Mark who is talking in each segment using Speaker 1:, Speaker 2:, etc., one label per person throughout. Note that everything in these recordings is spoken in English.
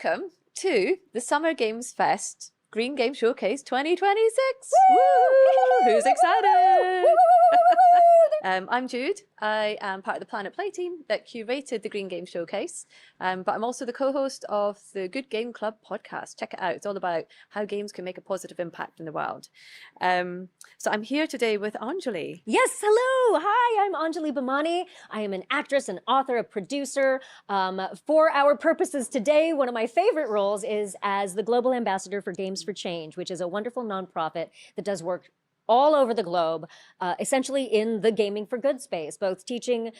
Speaker 1: welcome to the Summer Games Fest Green Game Showcase 2026.
Speaker 2: Woo!
Speaker 1: Who's excited?
Speaker 2: Woo!
Speaker 1: I'm Jude. I am part of the Planet Play team that curated the Green Game Showcase, but I'm also the co-host of the Good Game Club podcast. Check it out. It's all about how games can make a positive impact in the world. So I'm here today with Anjali.
Speaker 2: Yes, hello. Hi, I'm Anjali Bhamani. I am an actress, an author, a producer. For our purposes today, one of my favorite roles is as the Global Ambassador for Games for Change, which is a wonderful nonprofit that does work all over the globe, essentially in the gaming for good space, both teaching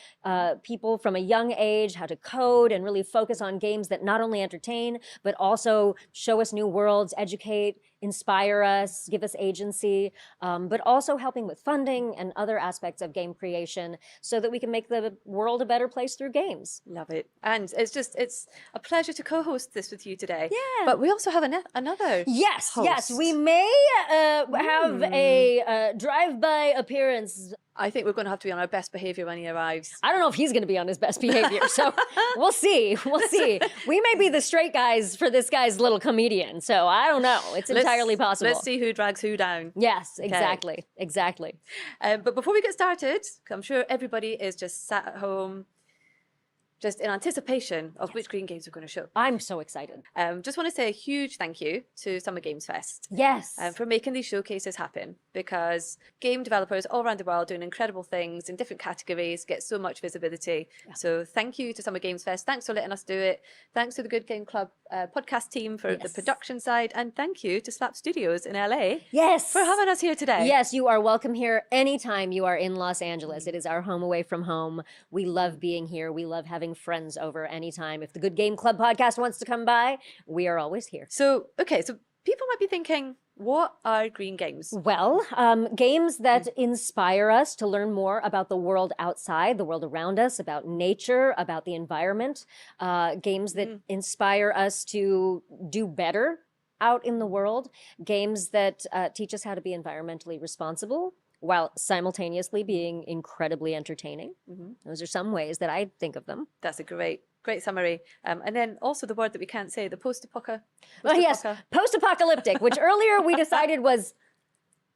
Speaker 2: people from a young age how to code and really focus on games that not only entertain, but also show us new worlds, educate, inspire us, give us agency, but also helping with funding and other aspects of game creation so that we can make the world a better place through games.
Speaker 1: Love it. And it's a pleasure to co-host this with you today.
Speaker 2: Yeah.
Speaker 1: But we also have another
Speaker 2: Yes,
Speaker 1: host.
Speaker 2: yes, we may have a drive-by appearance.
Speaker 1: I think we're going to have to be on our best behavior when he arrives.
Speaker 2: I don't know if he's going to be on his best behavior, so we'll see. We'll see. We may be the straight guys for this guy's little comedian, so I don't know. It's entirely possible.
Speaker 1: Let's see who drags who down.
Speaker 2: Yes,
Speaker 1: Okay.
Speaker 2: exactly, exactly.
Speaker 1: But before we get started, I'm sure everybody is just sat at home, just in anticipation of which green games we're going to show.
Speaker 2: I'm so excited.
Speaker 1: Just want to say a huge thank you to Summer Games Fest.
Speaker 2: Yes.
Speaker 1: For making these showcases happen, because game developers all around the world doing incredible things in different categories get so much visibility. Yeah. So thank you to Summer Games Fest. Thanks for letting us do it. Thanks to the Good Game Club podcast team for the production side. And thank you to Slap Studios in LA
Speaker 2: Yes.
Speaker 1: for having us here today.
Speaker 2: Yes, you are welcome here anytime you are in Los Angeles. It is our home away from home. We love being here. We love having friends over anytime. If the Good Game Club podcast wants to come by, we are always here.
Speaker 1: So, okay, so people might be thinking, what are green games?
Speaker 2: Well, games that inspire us to learn more about the world outside, the world around us, about nature, about the environment. Games that inspire us to do better out in the world. Games that teach us how to be environmentally responsible while simultaneously being incredibly entertaining. Those are some ways that I think of them.
Speaker 1: That's a great summary. And then also the word that we can't say, the post-apocalyptic.
Speaker 2: Oh, yes, post-apocalyptic, which earlier we decided was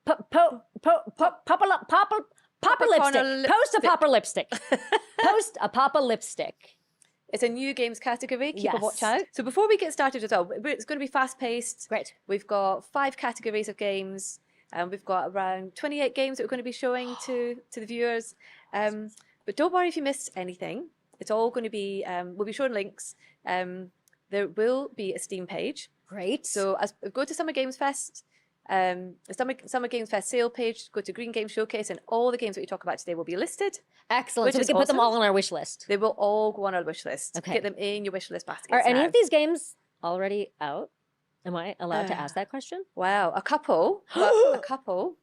Speaker 2: post-apocalyptic. Post-apocalyptic.
Speaker 1: It's a new games category. Keep a watch
Speaker 2: Yes.
Speaker 1: out. So before we get started as well, it's going to be fast-paced.
Speaker 2: Great.
Speaker 1: We've got 5 categories of games. We've got around 28 games that we're going to be showing to the viewers. But don't worry if you missed anything. It's all going to be, we'll be showing links. There will be a Steam page.
Speaker 2: Great.
Speaker 1: So go to Summer Games Fest, the Summer Games Fest sale page, go to Green Game Showcase, and all the games that we talk about today will be listed.
Speaker 2: Excellent. So we can put them all on our wish list.
Speaker 1: They will all go on our wish list.
Speaker 2: Okay.
Speaker 1: Get them in your wish list basket.
Speaker 2: Are any of these games already out? Am I allowed to ask that question?
Speaker 1: Wow, a couple. A couple.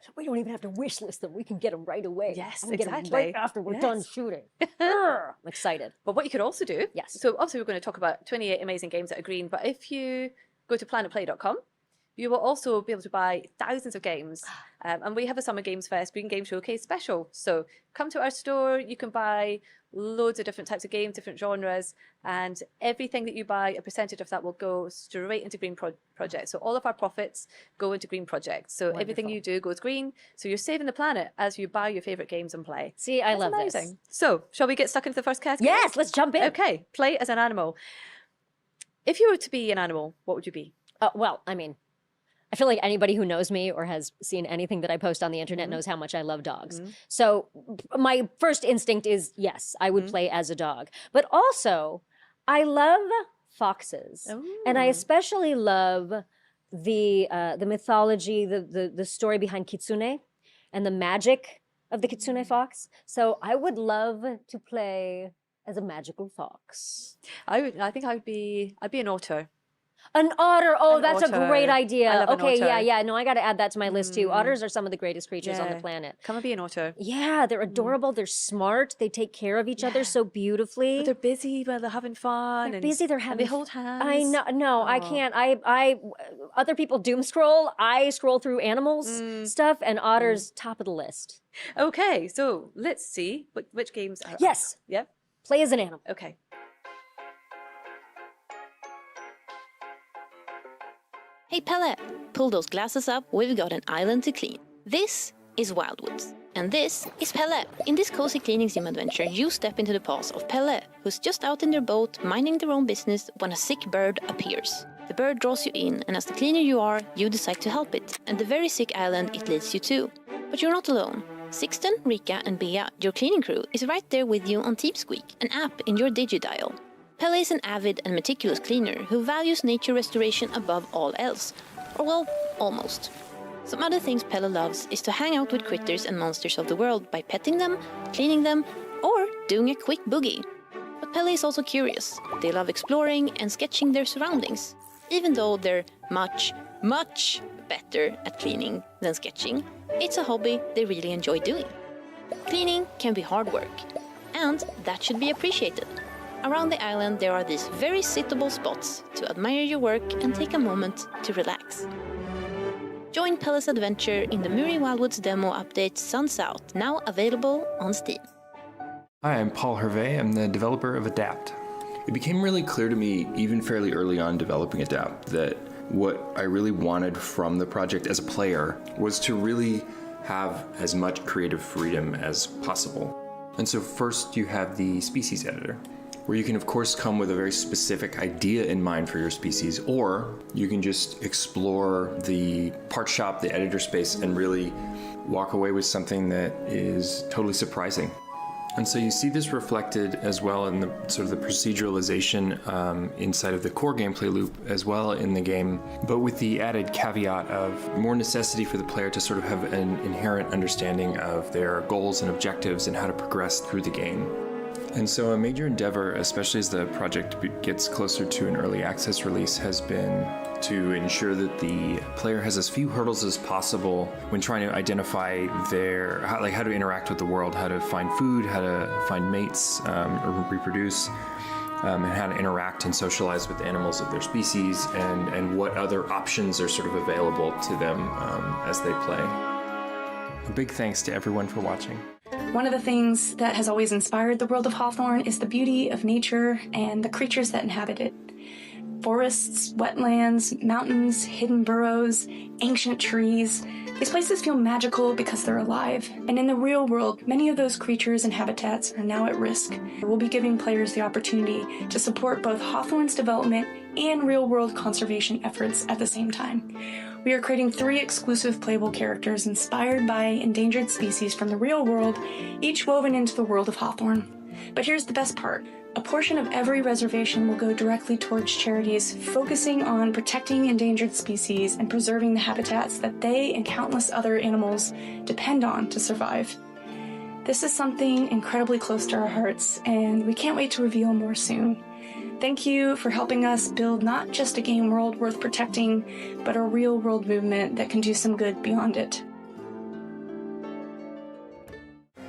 Speaker 2: So we don't even have to wish list them. We can get them right away.
Speaker 1: Yes,
Speaker 2: I can get them
Speaker 1: exactly.
Speaker 2: right after we're done shooting. I'm excited.
Speaker 1: But what you could also do,
Speaker 2: Yes.
Speaker 1: so obviously we're going to talk about 28 amazing games that are green, but if you go to planetplay.com, you will also be able to buy thousands of games. And we have a Summer Games Fest Green Game Showcase special. So come to our store, you can buy loads of different types of games, different genres, and everything that you buy, a percentage of that will go straight into green projects. So all of our profits go into green projects. So everything you do goes green. So you're saving the planet as you buy your favorite games and play.
Speaker 2: See, I love
Speaker 1: amazing.
Speaker 2: this.
Speaker 1: So shall we get stuck into the first category?
Speaker 2: Yes, let's jump in.
Speaker 1: Okay, play as an animal. If you were to be an animal, what would you be?
Speaker 2: Well, I mean, I feel like anybody who knows me or has seen anything that I post on the internet knows how much I love dogs. So my first instinct is, yes, I would play as a dog. But also, I love foxes. And I especially love the mythology, the story behind kitsune and the magic of the kitsune fox. So I would love to play as a magical fox.
Speaker 1: I think I'd be an otter.
Speaker 2: An otter. Oh,
Speaker 1: An
Speaker 2: that's
Speaker 1: otter.
Speaker 2: a great idea.
Speaker 1: I love an
Speaker 2: Okay,
Speaker 1: otter.
Speaker 2: yeah. No, I got to add that to my list too. Otters are some of the greatest creatures on the
Speaker 1: Yeah.
Speaker 2: planet.
Speaker 1: Come and be an otter.
Speaker 2: Yeah, they're adorable. They're smart. They take care of each other so beautifully.
Speaker 1: But they're busy, but they're having fun.
Speaker 2: They're
Speaker 1: and
Speaker 2: busy. They're
Speaker 1: and
Speaker 2: having.
Speaker 1: they hold hands.
Speaker 2: I know. No, I can't. I. Other people doom scroll. I scroll through animals stuff, and otters top of the list.
Speaker 1: Okay, so let's see which games are.
Speaker 2: Yes.
Speaker 1: Yep.
Speaker 2: Play as an animal.
Speaker 1: Okay.
Speaker 3: Hey Pelle, pull those glasses up, we've got an island to clean. This is Wildwoods. And this is Pelle. In this cozy cleaning sim adventure, you step into the paws of Pelle, who's just out in their boat, minding their own business, when a sick bird appears. The bird draws you in, and as the cleaner you are, you decide to help it, and the very sick island it leads you to. But you're not alone. Sixten, Rika, and Bea, your cleaning crew, is right there with you on TeamSqueak, an app in your digidial. Pelle is an avid and meticulous cleaner who values nature restoration above all else. Or well, almost. Some other things Pelle loves is to hang out with critters and monsters of the world by petting them, cleaning them, or doing a quick boogie. But Pelle is also curious. They love exploring and sketching their surroundings. Even though they're much, much better at cleaning than sketching, it's a hobby they really enjoy doing. Cleaning can be hard work, and that should be appreciated. Around the island there are these very sittable spots to admire your work and take a moment to relax. Join Pelle's adventure in the Muri Wildwoods demo update Suns Out, now available on Steam.
Speaker 4: Hi, I'm Paul Hervé. I'm the developer of Adapt.
Speaker 5: It became really clear to me, even fairly early on developing Adapt, that what I really wanted from the project as a player was to really have as much creative freedom as possible. And so first you have the species editor, where you can of course come with a very specific idea in mind for your species, or you can just explore the part shop, the editor space, and really walk away with something that is totally surprising. And so you see this reflected as well in the sort of the proceduralization inside of the core gameplay loop as well in the game, but with the added caveat of more necessity for the player to sort of have an inherent understanding of their goals and objectives and how to progress through the game. And so a major endeavor, especially as the project gets closer to an early access release, has been to ensure that the player has as few hurdles as possible when trying to identify how to interact with the world, how to find food, how to find mates or reproduce, and how to interact and socialize with animals of their species, and what other options are sort of available to them as they play. A big thanks to everyone for watching.
Speaker 6: One of the things that has always inspired the world of Hawthorne is the beauty of nature and the creatures that inhabit it. Forests, wetlands, mountains, hidden burrows, ancient trees. These places feel magical because they're alive. And in the real world, many of those creatures and habitats are now at risk. We'll be giving players the opportunity to support both Hawthorne's development and real-world conservation efforts at the same time. We are creating 3 exclusive playable characters inspired by endangered species from the real world, each woven into the world of Hawthorne. But here's the best part. A portion of every reservation will go directly towards charities focusing on protecting endangered species and preserving the habitats that they and countless other animals depend on to survive. This is something incredibly close to our hearts, and we can't wait to reveal more soon. Thank you for helping us build not just a game world worth protecting, but a real-world movement that can do some good beyond it.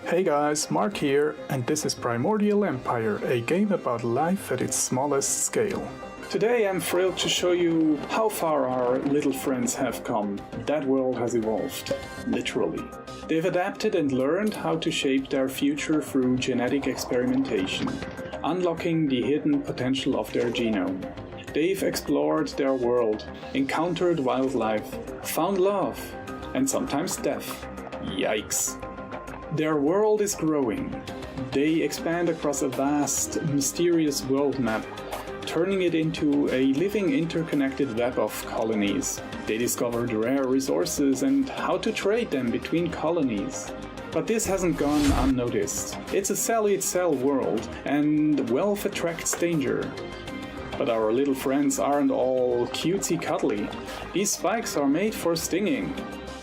Speaker 7: Hey guys, Mark here, and this is Primordial Empire, a game about life at its smallest scale. Today I'm thrilled to show you how far our little friends have come. That world has evolved, literally. They've adapted and learned how to shape their future through genetic experimentation, unlocking the hidden potential of their genome. They've explored their world, encountered wildlife, found love, and sometimes death. Yikes. Their world is growing. They expand across a vast, mysterious world map, turning it into a living interconnected web of colonies. They discovered rare resources and how to trade them between colonies. But this hasn't gone unnoticed. It's a sell-eat-sell world, and wealth attracts danger. But our little friends aren't all cutesy-cuddly. These spikes are made for stinging.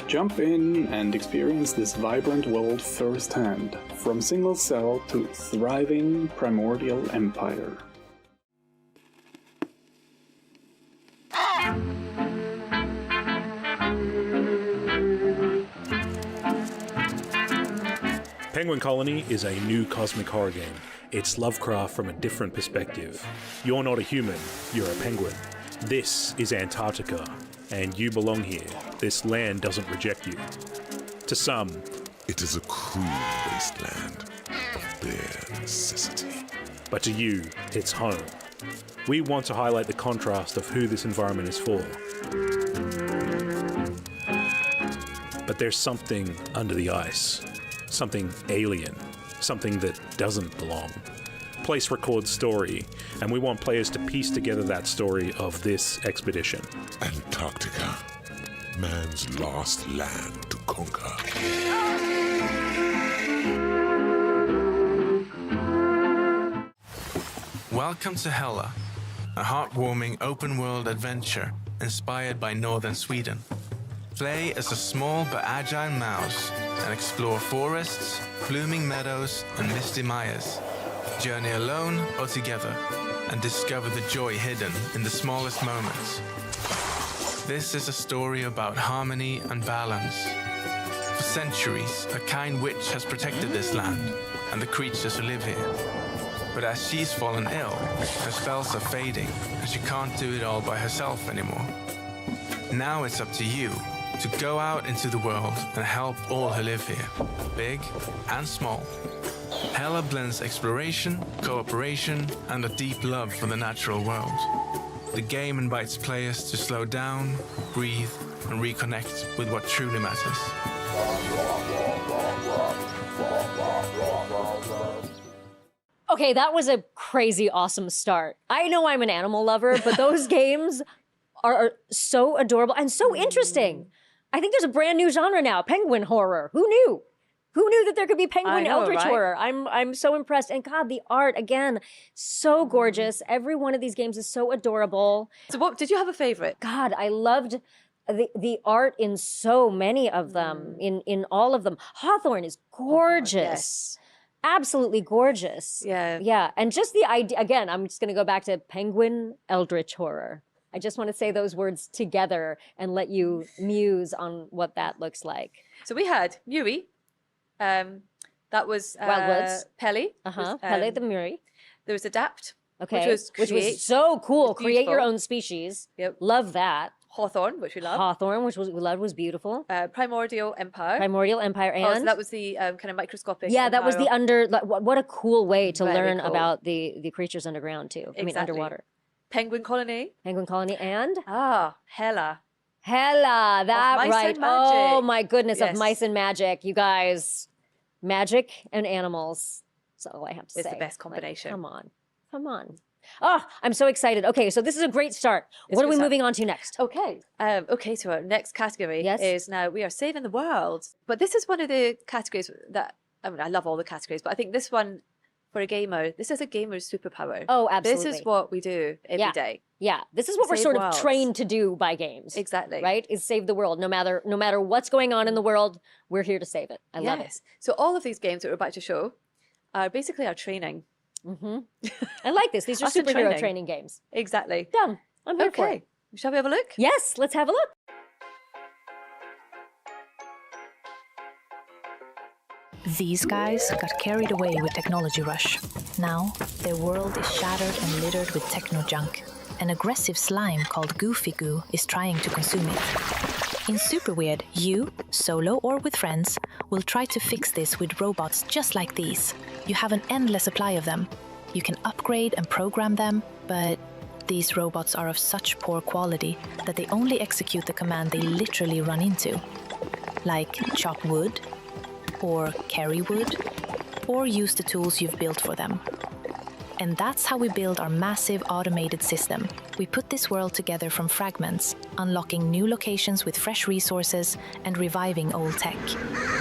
Speaker 7: Jump in and experience this vibrant world firsthand, from single cell to thriving primordial empire.
Speaker 8: Penguin Colony is a new cosmic horror game. It's Lovecraft from a different perspective. You're not a human, you're a penguin. This is Antarctica, and you belong here. This land doesn't reject you. To some,
Speaker 9: it is a cruel wasteland of bare necessity.
Speaker 8: But to you, it's home. We want to highlight the contrast of who this environment is for. But there's something under the ice, something alien, something that doesn't belong. Place records story, and we want players to piece together that story of this expedition.
Speaker 9: Antarctica, man's lost land to conquer.
Speaker 10: Welcome to Hela, a heartwarming open-world adventure inspired by northern Sweden. Play as a small but agile mouse and explore forests, blooming meadows, and misty mares. Journey alone or together and discover the joy hidden in the smallest moments. This is a story about harmony and balance. For centuries, a kind witch has protected this land and the creatures who live here. But as she's fallen ill, her spells are fading and she can't do it all by herself anymore. Now it's up to you to go out into the world and help all who live here, big and small. Hela blends exploration, cooperation, and a deep love for the natural world. The game invites players to slow down, breathe, and reconnect with what truly matters.
Speaker 2: Okay, that was a crazy awesome start. I know I'm an animal lover, but those games are so adorable and so interesting. I think there's a brand new genre now, penguin horror. Who knew? Who knew that there could be penguin eldritch horror? I'm so impressed. And God, the art, again, so gorgeous. Every one of these games is so adorable.
Speaker 1: So what, did you have a favorite?
Speaker 2: God, I loved the art in so many of them, in all of them. Hawthorne is gorgeous.
Speaker 1: Yes.
Speaker 2: Absolutely gorgeous.
Speaker 1: Yeah.
Speaker 2: Yeah, and just the idea, again, I'm just gonna go back to penguin eldritch horror. I just want to say those words together and let you muse on what that looks like.
Speaker 1: So we had Muri. That was
Speaker 2: Wildwoods.
Speaker 1: Pele.
Speaker 2: Pele the Muri.
Speaker 1: There was Adapt.
Speaker 2: Okay.
Speaker 1: Which was
Speaker 2: so cool. Create your
Speaker 1: beautiful.
Speaker 2: own species.
Speaker 1: Yep.
Speaker 2: Love that.
Speaker 1: Hawthorne, which we love.
Speaker 2: Hawthorne, which we loved, was beautiful.
Speaker 1: Primordial Empire.
Speaker 2: Primordial Empire, and
Speaker 1: Oh, so that was the kind of microscopic.
Speaker 2: yeah, that was the
Speaker 1: empire.
Speaker 2: what a cool way to
Speaker 1: Very
Speaker 2: learn
Speaker 1: cool.
Speaker 2: about the creatures underground too. I mean,
Speaker 1: Exactly.
Speaker 2: underwater.
Speaker 1: Penguin Colony.
Speaker 2: Penguin Colony and
Speaker 1: Hela.
Speaker 2: Hela, that
Speaker 1: Mice
Speaker 2: right.
Speaker 1: and Magic.
Speaker 2: Oh my goodness,
Speaker 1: Yes.
Speaker 2: of mice and magic. You guys, magic and animals. That's all I have to
Speaker 1: It's
Speaker 2: say.
Speaker 1: the best
Speaker 2: Like,
Speaker 1: combination.
Speaker 2: come on. Come on. Oh, I'm so excited. Okay, so this is a great start.
Speaker 1: It's
Speaker 2: What
Speaker 1: a
Speaker 2: are
Speaker 1: good
Speaker 2: we
Speaker 1: start.
Speaker 2: moving on to next?
Speaker 1: Okay. Okay, so our next category
Speaker 2: Yes.
Speaker 1: is now we are saving the world. But this is one of the categories that, I mean, I love all the categories, but I think this one, for a gamer, this is a gamer's superpower.
Speaker 2: Oh, absolutely.
Speaker 1: This is what we do every day.
Speaker 2: Yeah, this is what we're
Speaker 1: Save
Speaker 2: sort
Speaker 1: worlds.
Speaker 2: of trained to do by games.
Speaker 1: Exactly.
Speaker 2: Right? Is save the world. No matter what's going on in the world, we're here to save it. I love it.
Speaker 1: Yes. So all of these games that we're about to show are basically our training.
Speaker 2: I like this. These are
Speaker 1: Us in
Speaker 2: superhero training games.
Speaker 1: Exactly.
Speaker 2: Done. I'm here for
Speaker 1: Okay.
Speaker 2: it.
Speaker 1: Shall we have a look?
Speaker 2: Yes, let's have a look.
Speaker 11: These guys got carried away with technology rush. Now, their world is shattered and littered with techno junk. An aggressive slime called Goofy Goo is trying to consume it. In Super Weird, you, solo or with friends, will try to fix this with robots just like these. You have an endless supply of them. You can upgrade and program them, but these robots are of such poor quality that they only execute the command they literally run into. Like chop wood, or carry wood, or use the tools you've built for them. And that's how we build our massive automated system. We put this world together from fragments, unlocking new locations with fresh resources and reviving old tech.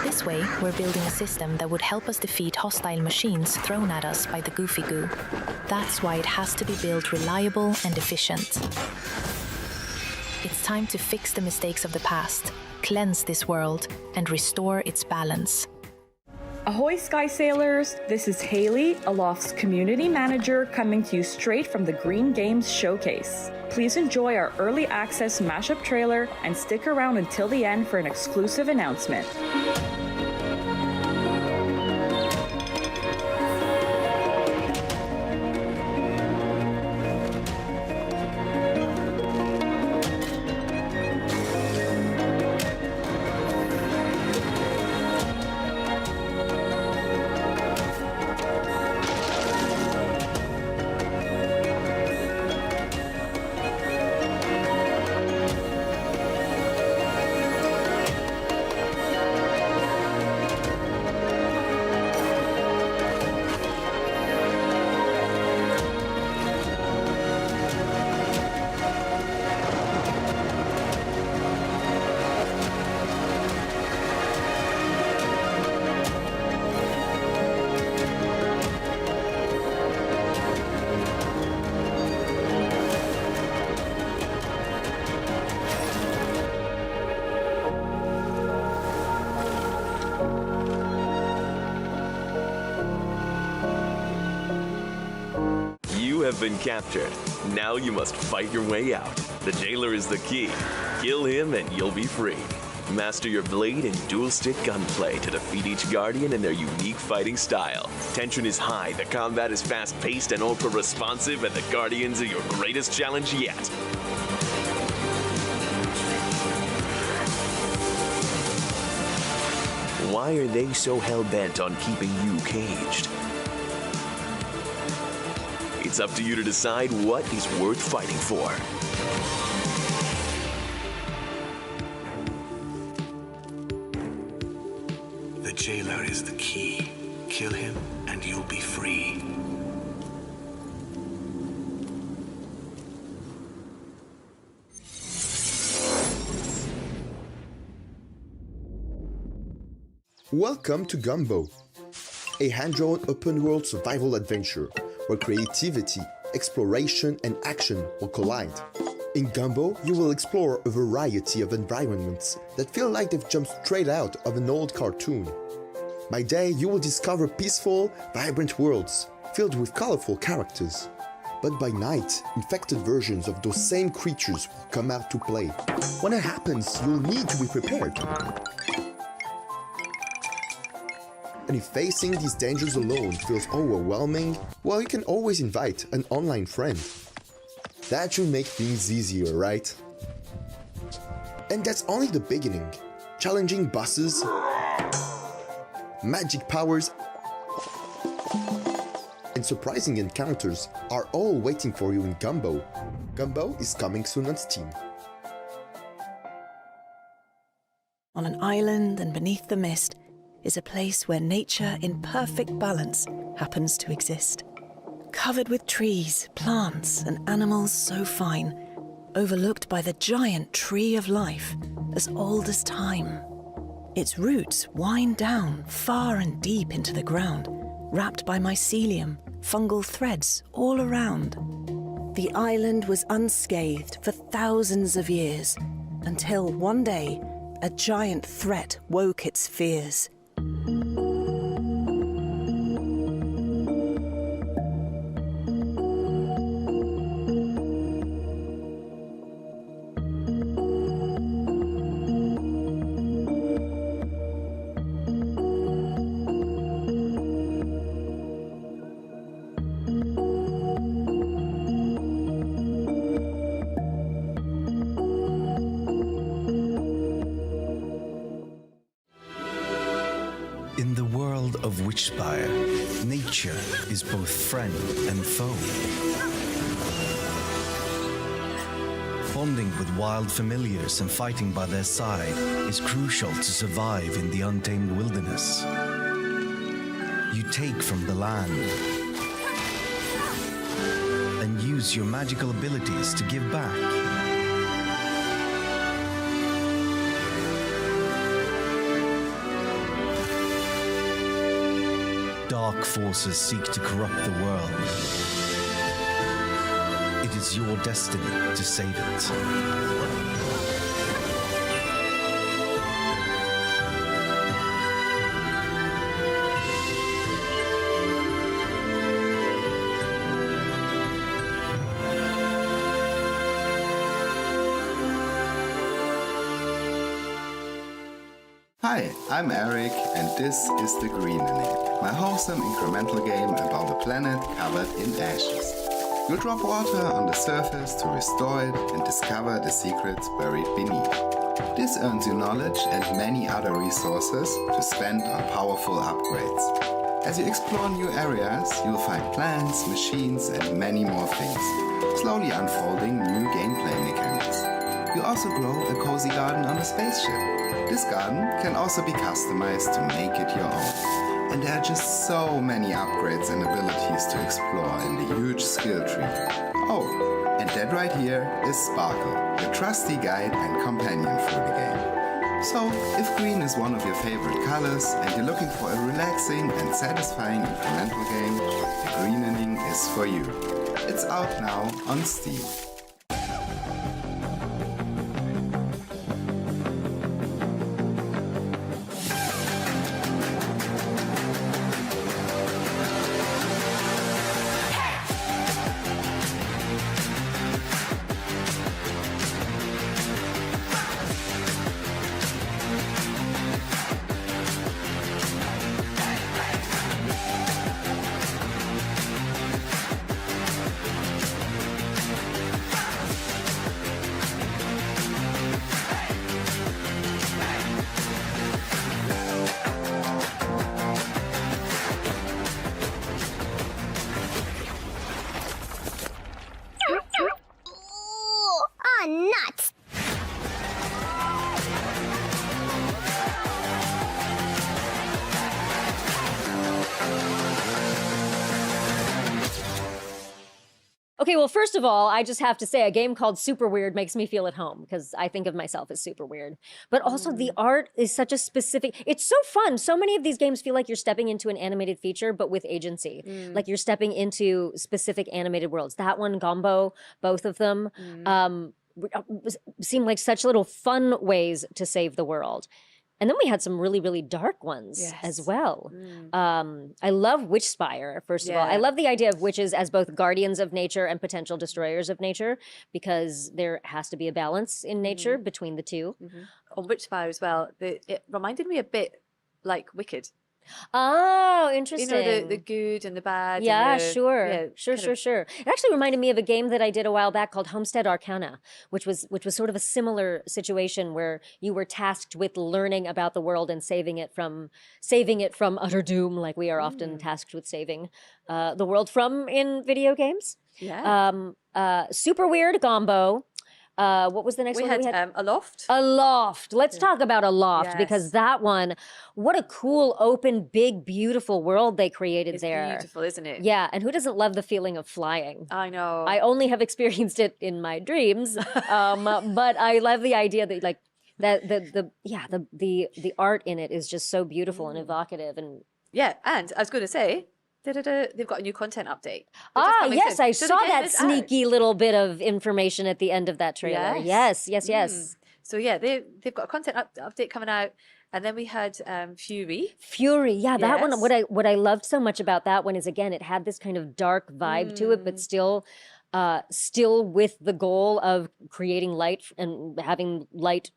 Speaker 11: This way, we're building a system that would help us defeat hostile machines thrown at us by the Goofy Goo. That's why it has to be built reliable and efficient. It's time to fix the mistakes of the past, cleanse this world, and restore its balance.
Speaker 12: Ahoy Sky Sailors, this is Haley, Aloft's community manager, coming to you straight from the Green Games Showcase. Please enjoy our early access mashup trailer and stick around until the end for an exclusive announcement.
Speaker 13: been captured. Now you must fight your way out. The jailer is the key. Kill him and you'll be free. Master your blade and dual-stick gunplay to defeat each guardian in their unique fighting style. Tension is high, the combat is fast-paced and ultra-responsive, and the guardians are your greatest challenge yet. Why are they so hell-bent on keeping you caged? It's up to you to decide what is worth fighting for.
Speaker 14: The jailer is the key. Kill him and you'll be free.
Speaker 15: Welcome to Gumbo, a hand-drawn open-world survival adventure where creativity, exploration, and action will collide. In Gumbo, you will explore a variety of environments that feel like they've jumped straight out of an old cartoon. By day, you will discover peaceful, vibrant worlds filled with colorful characters. But by night, infected versions of those same creatures will come out to play. When it happens, you'll need to be prepared. And if facing these dangers alone feels overwhelming, well, you can always invite an online friend. That should make things easier, right? And that's only the beginning. Challenging bosses, magic powers, and surprising encounters are all waiting for you in Gumbo. Gumbo is coming soon on Steam.
Speaker 16: On an island and beneath the mist is a place where nature in perfect balance happens to exist. Covered with trees, plants, and animals so fine, overlooked by the giant tree of life, as old as time. Its roots wind down far and deep into the ground, wrapped by mycelium, fungal threads all around. The island was unscathed for thousands of years, until one day, a giant threat woke its fears.
Speaker 17: In the world of Witchspire, nature is both friend and foe. Bonding with wild familiars and fighting by their side is crucial to survive in the untamed wilderness. You take from the land and use your magical abilities to give back. Dark forces seek to corrupt the world. It is your destiny to save it.
Speaker 18: Hi, I'm Eric, and this is The Greenening, my wholesome incremental game about a planet covered in ashes. You drop water on the surface to restore it and discover the secrets buried beneath. This earns you knowledge and many other resources to spend on powerful upgrades. As you explore new areas, you'll find plants, machines, and many more things, slowly unfolding new gameplay mechanics. You also grow a cozy garden on a spaceship. This garden can also be customized to make it your own. And there are just so many upgrades and abilities to explore in the huge skill tree. Oh, and that right here is Sparkle, your trusty guide and companion through the game. So, if green is one of your favorite colors and you're looking for a relaxing and satisfying incremental game, The Greenening is for you. It's out now on Steam.
Speaker 2: Okay, well, first of all, I just have to say a game called Super Weird makes me feel at home because I think of myself as super weird. But also the art is such a specific, it's so fun. So many of these games feel like you're stepping into an animated feature, but with agency. Like you're stepping into specific animated worlds. That one, Gombo, both of them, seem like such little fun ways to save the world. And then we had some really, really dark ones as well. I love Witchspire, first of all. I love the idea of witches as both guardians of nature and potential destroyers of nature, because there has to be a balance in nature between the two.
Speaker 1: On Witchspire as well, it reminded me a bit like Wicked.
Speaker 2: Oh, interesting.
Speaker 1: You know, the good and the bad.
Speaker 2: Yeah,
Speaker 1: and the,
Speaker 2: sure.
Speaker 1: yeah,
Speaker 2: Sure. It actually reminded me of a game that I did a while back called Homestead Arcana, which was sort of a similar situation where you were tasked with learning about the world and saving it from utter doom, like we are often tasked with saving the world from in video games.
Speaker 1: Yeah.
Speaker 2: Super Weird, Gombo. What was the next one?
Speaker 1: We had Aloft.
Speaker 2: Aloft. Let's talk about Aloft, because that one, what a cool, open, big, beautiful world they created there.
Speaker 1: It's beautiful, isn't it?
Speaker 2: Yeah, and who doesn't love the feeling of flying?
Speaker 1: I know.
Speaker 2: I only have experienced it in my dreams, but I love the idea that like that the art in it is just so beautiful and evocative and
Speaker 1: and I was going to say. They've got a new content update.
Speaker 2: Yes, I saw
Speaker 1: the game
Speaker 2: that
Speaker 1: is
Speaker 2: sneaky little bit of information at the end of that trailer. Yes.
Speaker 1: So yeah, they've got a content update coming out, and then we had Fury.
Speaker 2: Yeah, that one. What I loved so much about that one is, again, it had this kind of dark vibe to it, but still with the goal of creating light and having light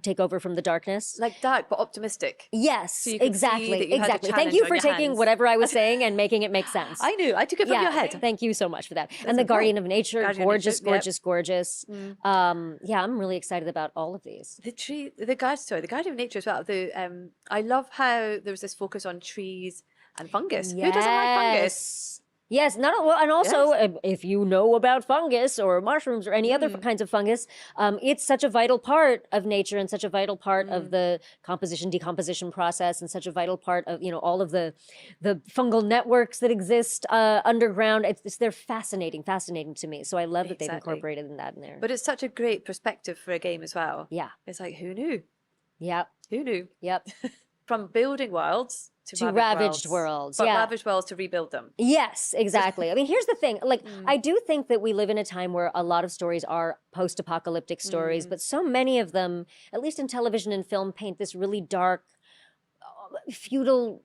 Speaker 2: take over from the darkness.
Speaker 1: Like dark but optimistic.
Speaker 2: Yes,
Speaker 1: So you could see that
Speaker 2: exactly.
Speaker 1: you had a
Speaker 2: Thank
Speaker 1: challenge
Speaker 2: you
Speaker 1: on
Speaker 2: for
Speaker 1: your
Speaker 2: taking
Speaker 1: hands.
Speaker 2: whatever I was saying and making it make sense.
Speaker 1: I knew. I took it from your head.
Speaker 2: Thank you so much for that. And the Guardian of Nature, gorgeous. Gorgeous. I'm really excited about all of these.
Speaker 1: The Guardian of Nature as well. I love how there was this focus on trees and fungus. Who doesn't like fungus?
Speaker 2: Yes, and also if you know about fungus or mushrooms or any other kinds of fungus, it's such a vital part of nature and such a vital part of the decomposition process, and such a vital part of all of the fungal networks that exist underground. They're fascinating to me. So I love that they've incorporated that in there.
Speaker 1: But it's such a great perspective for a game as well.
Speaker 2: Yeah,
Speaker 1: it's like, who knew?
Speaker 2: Yep.
Speaker 1: Who knew?
Speaker 2: Yep.
Speaker 1: From building worlds to
Speaker 2: ravaged worlds.
Speaker 1: But ravaged worlds to rebuild them.
Speaker 2: Yes, exactly. I mean, here's the thing. Like, I do think that we live in a time where a lot of stories are post-apocalyptic stories, but so many of them, at least in television and film, paint this really dark, feudal,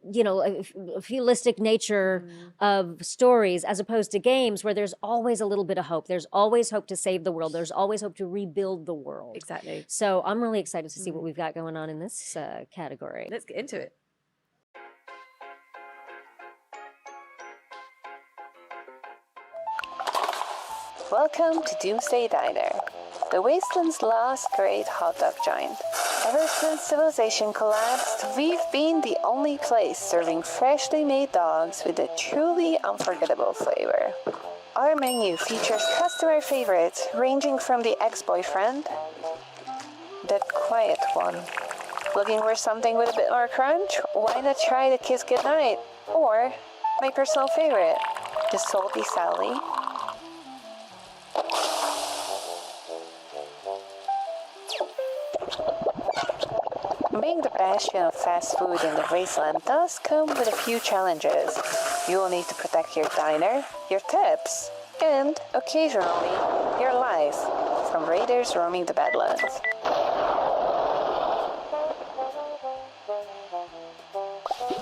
Speaker 2: feudalistic nature of stories, as opposed to games where there's always a little bit of hope. There's always hope to save the world. There's always hope to rebuild the world.
Speaker 1: Exactly.
Speaker 2: So I'm really excited to see what we've got going on in this category.
Speaker 1: Let's get into it.
Speaker 19: Welcome to Doomsday Diner, the Wasteland's last great hot dog joint. Ever since civilization collapsed, we've been the only place serving freshly made dogs with a truly unforgettable flavor. Our menu features customer favorites ranging from the ex-boyfriend, that quiet one. Looking for something with a bit more crunch? Why not try the Kiss Goodnight? Or, my personal favorite, the Salty Sally. Being the bastion of fast food in the wasteland does come with a few challenges. You will need to protect your diner, your tips, and, occasionally, your life from raiders roaming the Badlands.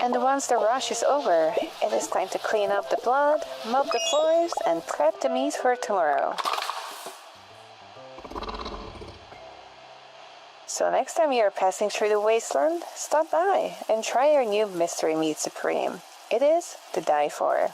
Speaker 19: And once the rush is over, it is time to clean up the blood, mop the floors, and prep the meat for tomorrow. So next time you're passing through the wasteland, stop by and try our new Mystery Meat Supreme. It is to die for.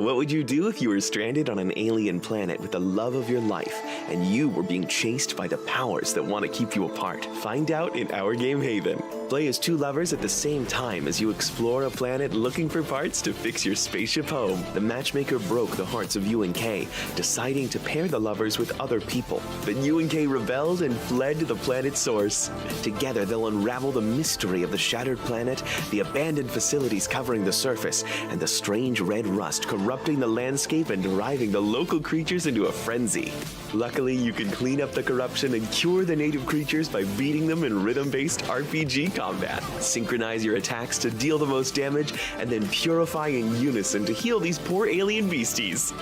Speaker 13: What would you do if you were stranded on an alien planet with the love of your life and you were being chased by the powers that want to keep you apart? Find out in our game Haven. Play as two lovers at the same time as you explore a planet looking for parts to fix your spaceship home. The matchmaker broke the hearts of you and Kay, deciding to pair the lovers with other people. But you and Kay rebelled and fled to the planet's source. Together, they'll unravel the mystery of the shattered planet, the abandoned facilities covering the surface, and the strange red rust corrupting the landscape and driving the local creatures into a frenzy. Luckily, you can clean up the corruption and cure the native creatures by beating them in rhythm-based RPG combat. Synchronize your attacks to deal the most damage, and then purify in unison to heal these poor alien beasties.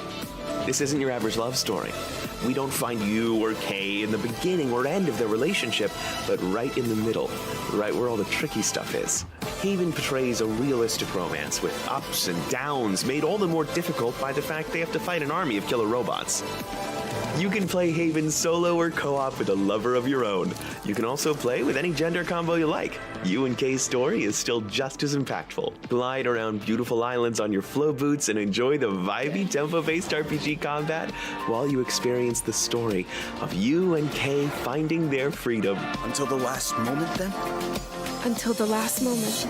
Speaker 13: This isn't your average love story. We don't find you or Kay in the beginning or end of their relationship, but right in the middle, right where all the tricky stuff is. Haven portrays a realistic romance with ups and downs made all the more difficult by the fact they have to fight an army of killer robots. You can play Haven solo or co-op with a lover of your own. You can also play with any gender combo you like. You and Kay's story is still just as impactful. Glide around beautiful islands on your flow boots and enjoy the vibey tempo-based RPG combat while you experience the story of you and Kay finding their freedom.
Speaker 14: Until the last moment, then?
Speaker 20: Until the last moment.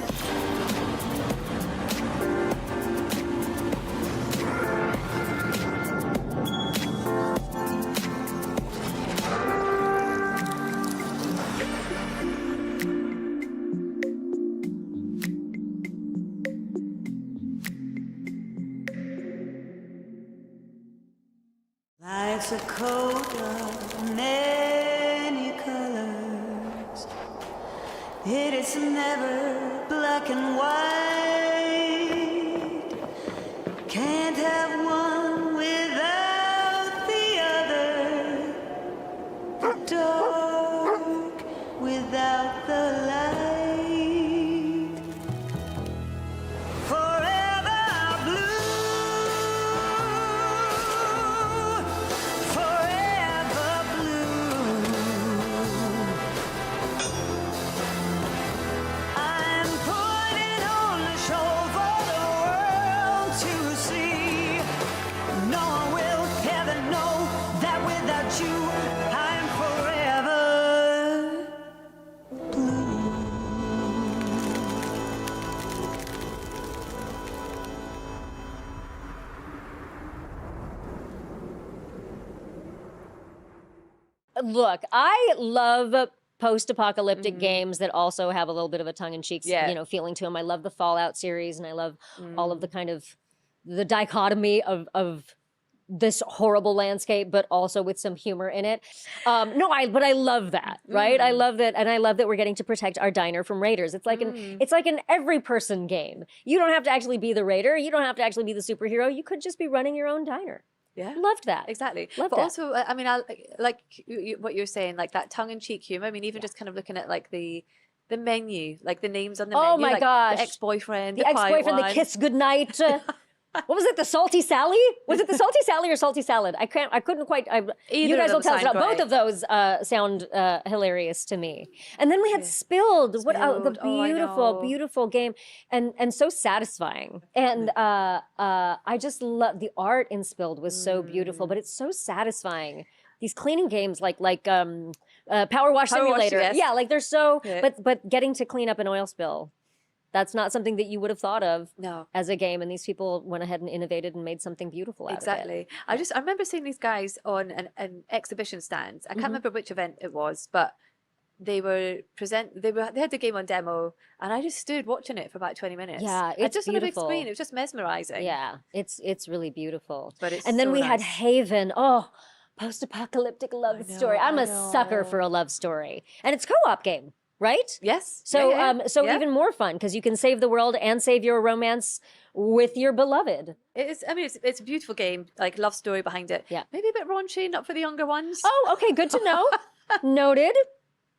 Speaker 21: Life's a coat of many colors. It is never black and white. Can't have one without the other. Dark without the light. Forever blue. Forever blue. I'm putting on a show for the world to see. No one will ever know that without you, I'm forever blue.
Speaker 2: Look, I love post-apocalyptic games that also have a little bit of a tongue-in-cheek, feeling to them. I love the Fallout series, and I love all of the kind of the dichotomy of this horrible landscape, but also with some humor in it. But I love that, right? I love that, and I love that we're getting to protect our diner from raiders. It's like an every person game. You don't have to actually be the raider. You don't have to actually be the superhero. You could just be running your own diner.
Speaker 1: Yeah,
Speaker 2: loved that.
Speaker 1: Exactly.
Speaker 2: Loved
Speaker 1: but
Speaker 2: that.
Speaker 1: also, I mean, I like what you're saying, like that tongue-in-cheek humor. I mean, even just kind of looking at like the menu, like the names on the menu.
Speaker 2: Oh my
Speaker 1: like
Speaker 2: gosh.
Speaker 1: The ex-boyfriend,
Speaker 2: The
Speaker 1: quiet
Speaker 2: ex-boyfriend, the
Speaker 1: one.
Speaker 2: kiss goodnight. What was it? The salty Sally? Was it the salty Sally or salty salad? I couldn't quite. You guys will tell us. Both of those sound hilarious to me. And then we had Spilled. What the beautiful, beautiful game, and so satisfying. And I just love the art in Spilled was so beautiful, but it's so satisfying. These cleaning games like Power Wash Simulator.
Speaker 1: Yes.
Speaker 2: Yeah, like they're so.
Speaker 1: Yeah.
Speaker 2: But getting to clean up an oil spill. That's not something that you would have thought of as a game, and these people went ahead and innovated and made something beautiful out of it.
Speaker 1: Exactly. I remember seeing these guys on an exhibition stand. I can't remember which event it was, but they had the game on demo, and I just stood watching it for about 20 minutes.
Speaker 2: Yeah,
Speaker 1: it's
Speaker 2: it's
Speaker 1: just on a big
Speaker 2: beautiful.
Speaker 1: screen. It was just mesmerizing.
Speaker 2: Yeah, it's really beautiful.
Speaker 1: But it's
Speaker 2: and then
Speaker 1: so
Speaker 2: we had
Speaker 1: nice.
Speaker 2: Haven. Oh, post-apocalyptic love story. I'm a sucker for a love story, and it's co-op game. Right?
Speaker 1: Yes.
Speaker 2: So,
Speaker 1: Yeah.
Speaker 2: even more fun because you can save the world and save your romance with your beloved.
Speaker 1: It is. I mean, it's a beautiful game. Like love story behind it.
Speaker 2: Yeah.
Speaker 1: Maybe a bit raunchy, not for the younger ones.
Speaker 2: Oh, okay. Good to know. Noted.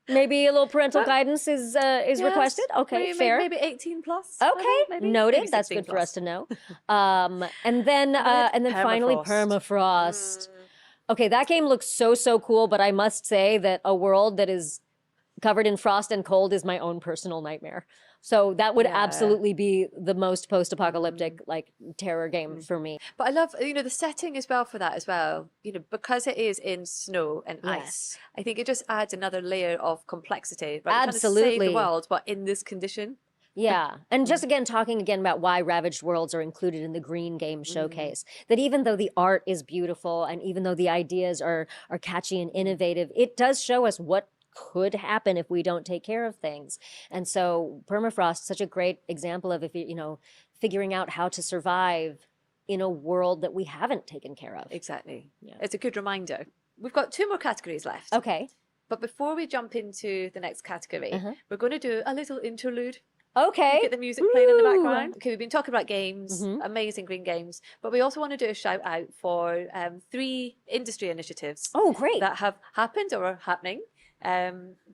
Speaker 2: Maybe a little parental guidance is requested. Okay, fair.
Speaker 1: Maybe 18 plus.
Speaker 2: Okay,
Speaker 1: maybe.
Speaker 2: noted.
Speaker 1: Maybe
Speaker 2: That's
Speaker 1: 16
Speaker 2: good for
Speaker 1: plus.
Speaker 2: us to know. And then finally permafrost. Okay, that game looks so cool, but I must say that a world that is covered in frost and cold is my own personal nightmare. So that would absolutely be the most post-apocalyptic like terror game for me.
Speaker 1: But I love, the setting as well for that as well. Because it is in snow and ice, I think it just adds another layer of complexity. Right? We're trying to save
Speaker 2: Absolutely.
Speaker 1: the world, but in this condition.
Speaker 2: Yeah, and just again talking again about why Ravaged Worlds are included in the Green Game Showcase. That even though the art is beautiful and even though the ideas are catchy and innovative, it does show us what could happen if we don't take care of things. And so permafrost is such a great example of figuring out how to survive in a world that we haven't taken care of.
Speaker 1: Exactly. Yeah. It's a good reminder. We've got 2 more categories left.
Speaker 2: Okay.
Speaker 1: But before we jump into the next category, we're going to do a little interlude.
Speaker 2: Okay.
Speaker 1: Get the music playing in the background. Okay, we've been talking about games, amazing green games, but we also want to do a shout out for 3 industry initiatives.
Speaker 2: Oh, great.
Speaker 1: That have happened or are happening.